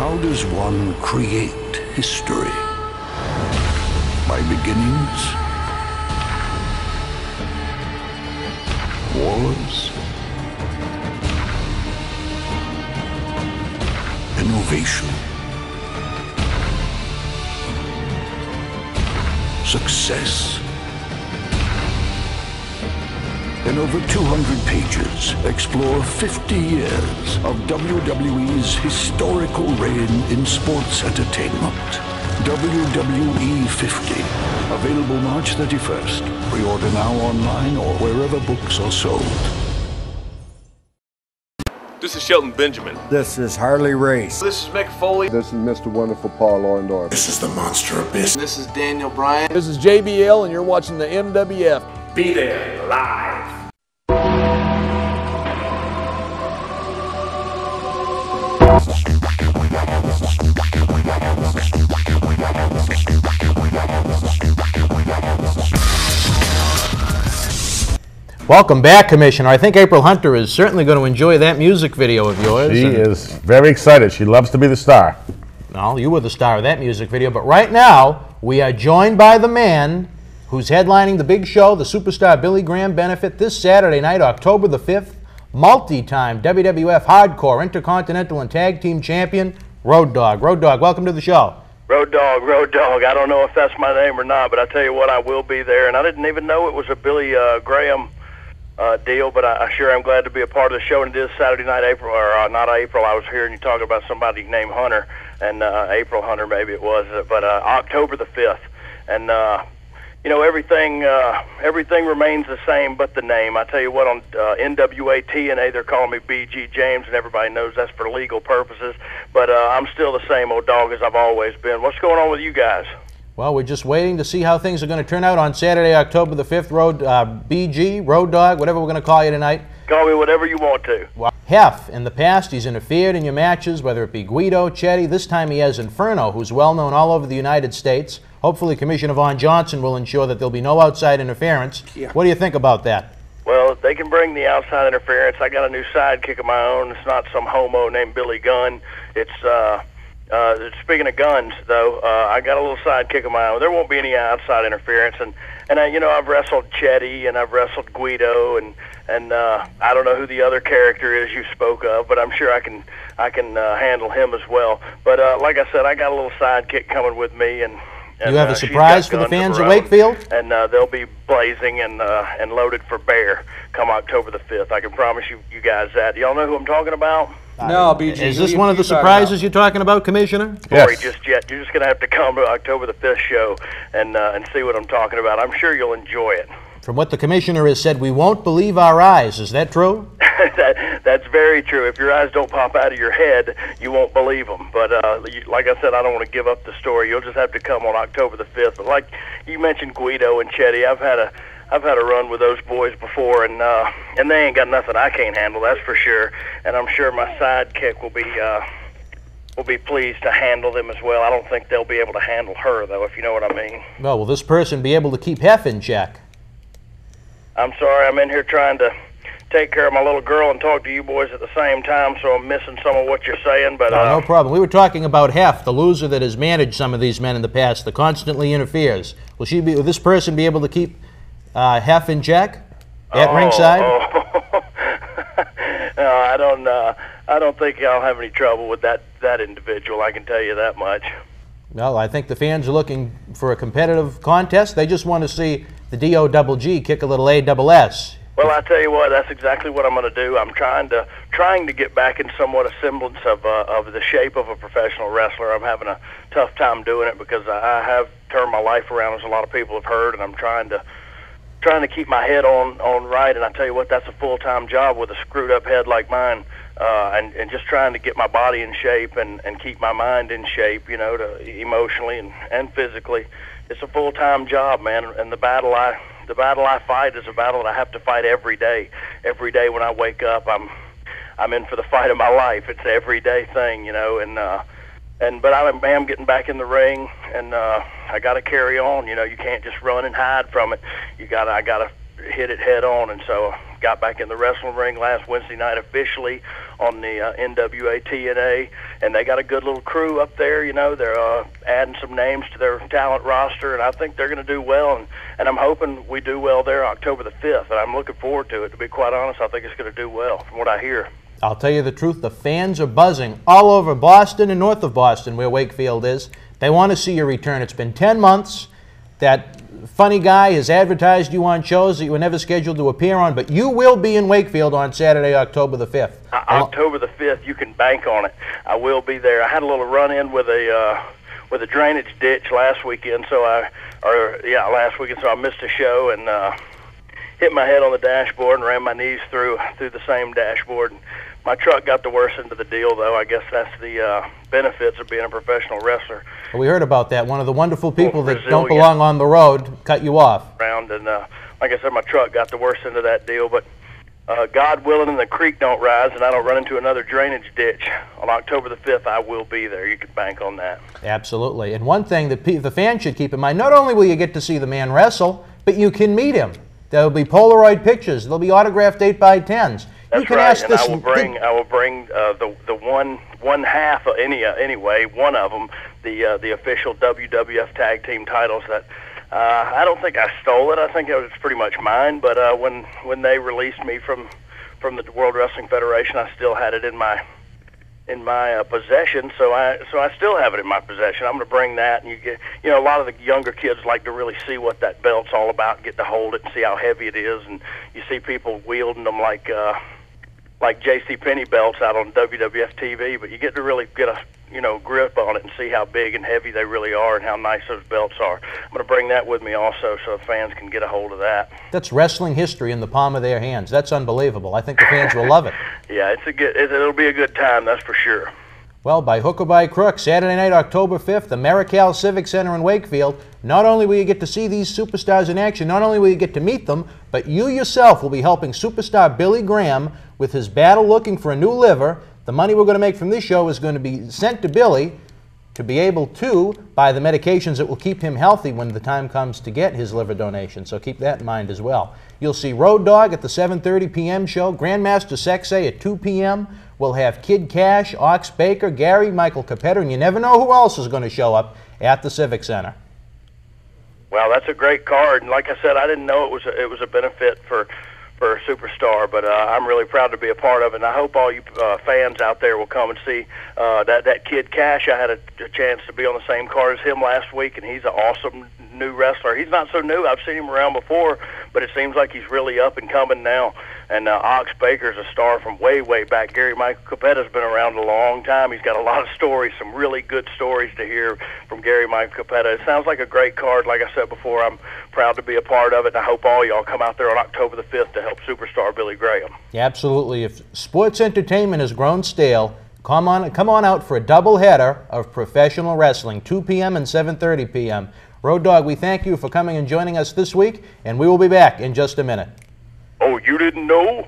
How does one create history? By beginnings, wars, innovation, success. In over 200 pages, explore 50 years of WWE's historical reign in sports entertainment. WWE 50. Available March 31st. Pre-order now online or wherever books are sold. This is Shelton Benjamin. This is Harley Race. This is Mick Foley. This is Mr. Wonderful Paul Orndorff. This is the Monster Abyss. This is Daniel Bryan. This is JBL, and you're watching the MWF. Be there live. Welcome back, Commissioner. I think April Hunter is certainly going to enjoy that music video of yours. She is very excited. She loves to be the star. Well, you were the star of that music video, but right now we are joined by the man who's headlining the big show, the Superstar Billy Graham Benefit, this Saturday night, October the 5th. Multi-time WWF Hardcore, Intercontinental, and Tag Team Champion, Road Dogg. Road Dogg, welcome to the show. Road Dogg, Road Dogg. I don't know if that's my name or not, but I tell you what, I will be there. And I didn't even know it was a Billy Graham deal, but I sure am glad to be a part of the show. And it is Saturday night, April, or not April. I was hearing you talking about somebody named Hunter, and April Hunter maybe it was, but October the 5th. And you know, everything remains the same but the name. I tell you what, on NWA TNA, they're calling me BG James, and everybody knows that's for legal purposes. But I'm still the same old dog as I've always been. What's going on with you guys? Well, we're just waiting to see how things are going to turn out on Saturday, October the 5th. BG, Road Dogg, whatever we're going to call you tonight. Call me whatever you want to. Well, Hef, in the past, he's interfered in your matches, whether it be Guido, Chetty. This time he has Inferno, who's well-known all over the United States. Hopefully Commissioner Von Johnson will ensure that there'll be no outside interference. Yeah. What do you think about that? Well, they can bring the outside interference. I got a new sidekick of my own. It's not some homo named Billy Gunn. It's speaking of guns, though, I got a little sidekick of my own. There won't be any outside interference, and you know, I've wrestled Chetty and I've wrestled Guido, and I don't know who the other character is you spoke of, but I'm sure I can handle him as well. But like I said, I got a little sidekick coming with me, and you have a surprise for the fans of Wakefield? And they'll be blazing and loaded for bear come October the 5th. I can promise you guys that. Y'all know who I'm talking about? No, BG. Is this one of the surprises you're talking about, Commissioner? Yes. Sorry, just yet. You're just going to have to come to October the 5th show and see what I'm talking about. I'm sure you'll enjoy it. From what the Commissioner has said, we won't believe our eyes. Is that true? That's very true. If your eyes don't pop out of your head, you won't believe them. But like I said, I don't want to give up the story. You'll just have to come on October the 5th. But like you mentioned Guido and Chetty, I've had a run with those boys before, and they ain't got nothing I can't handle, that's for sure. And I'm sure my sidekick will be pleased to handle them as well. I don't think they'll be able to handle her, though, if you know what I mean. Well, will this person be able to keep Hef in check? I'm sorry, I'm in here trying to take care of my little girl and talk to you boys at the same time, so I'm missing some of what you're saying. But no problem. We were talking about Hef, the loser that has managed some of these men in the past, that constantly interferes. Will this person be able to keep Hef in check at ringside? No, I don't think I'll have any trouble with that individual. I can tell you that much. Well, I think the fans are looking for a competitive contest. They just want to see the D-O-double-G kick a little A-double-S. Well, I tell you what, that's exactly what I'm going to do. I'm trying to get back in somewhat a semblance of the shape of a professional wrestler. I'm having a tough time doing it because I have turned my life around, as a lot of people have heard, and I'm trying to keep my head on right. And I tell you what, that's a full-time job with a screwed-up head like mine, and just trying to get my body in shape and keep my mind in shape, you know, emotionally and physically. It's a full-time job, man, and the battle I fight is a battle that I have to fight every day. Every day when I wake up, I'm in for the fight of my life. It's an everyday thing, you know, but I am getting back in the ring, and I got to carry on. You know, you can't just run and hide from it. I got to hit it head on, and so got back in the wrestling ring last Wednesday night officially on the NWA TNA, and they got a good little crew up there. You know, they're adding some names to their talent roster, and I think they're going to do well, and I'm hoping we do well there October the 5th, and I'm looking forward to it. To be quite honest, I think it's going to do well from what I hear. I'll tell you the truth, the fans are buzzing all over Boston and north of Boston, where Wakefield is. They want to see your return. It's been 10 months. That funny guy has advertised you on shows that you were never scheduled to appear on, but you will be in Wakefield on Saturday, October the 5th. October the 5th, you can bank on it. I will be there. I had a little run-in with a drainage ditch last weekend, so I missed a show and hit my head on the dashboard and ran my knees through the same dashboard. My truck got the worst end of the deal, though. I guess that's the benefits of being a professional wrestler. Well, we heard about that. One of the wonderful people that don't belong on the road cut you off. And like I said, my truck got the worst end of that deal. But God willing, and the creek don't rise, and I don't run into another drainage ditch on October the 5th, I will be there. You can bank on that. Absolutely. And one thing that the fans should keep in mind, not only will you get to see the man wrestle, but you can meet him. There will be Polaroid pictures. There'll be autographed 8x10s. That's right, and I will bring the one half anyway, one of them, the official WWF tag team titles that I don't think I stole it. I think it was pretty much mine. But when they released me from the World Wrestling Federation, I still had it in my possession. So I still have it in my possession. I'm going to bring that, and a lot of the younger kids like to really see what that belt's all about, get to hold it and see how heavy it is, and you see people wielding them like J.C. Penney belts out on WWF TV, but you get to really get a grip on it and see how big and heavy they really are and how nice those belts are. I'm going to bring that with me also so fans can get a hold of that. That's wrestling history in the palm of their hands. That's unbelievable. I think the fans will love it. Yeah, it'll be a good time, that's for sure. Well, by hook or by crook, Saturday night, October 5th, the Marical Civic Center in Wakefield, not only will you get to see these superstars in action, not only will you get to meet them, but you yourself will be helping superstar Billy Graham with his battle looking for a new liver. The money we're going to make from this show is going to be sent to Billy to be able to buy the medications that will keep him healthy when the time comes to get his liver donation. So keep that in mind as well. You'll see Road Dogg at the 7:30 p.m. show, Grandmaster Sexay at 2 p.m. We'll have Kid Cash, Ox Baker, Gary, Michael Capetter, and you never know who else is going to show up at the Civic Center. Well, that's a great card, and like I said, I didn't know it was a benefit for a superstar, but I'm really proud to be a part of it, and I hope all you fans out there will come and see that Kid Cash. I had a chance to be on the same card as him last week, and he's an awesome new wrestler. He's not so new. I've seen him around before, but it seems like he's really up and coming now. And Ox Baker's a star from way, way back. Gary Michael Capetta's been around a long time. He's got a lot of stories, some really good stories to hear from Gary Michael Capetta. It sounds like a great card. Like I said before, I'm proud to be a part of it, and I hope all y'all come out there on October the 5th to help superstar Billy Graham. Absolutely. If sports entertainment has grown stale, come on out for a doubleheader of professional wrestling, 2 p.m. and 7:30 p.m. Road Dogg, we thank you for coming and joining us this week, and we will be back in just a minute. Oh, you didn't know?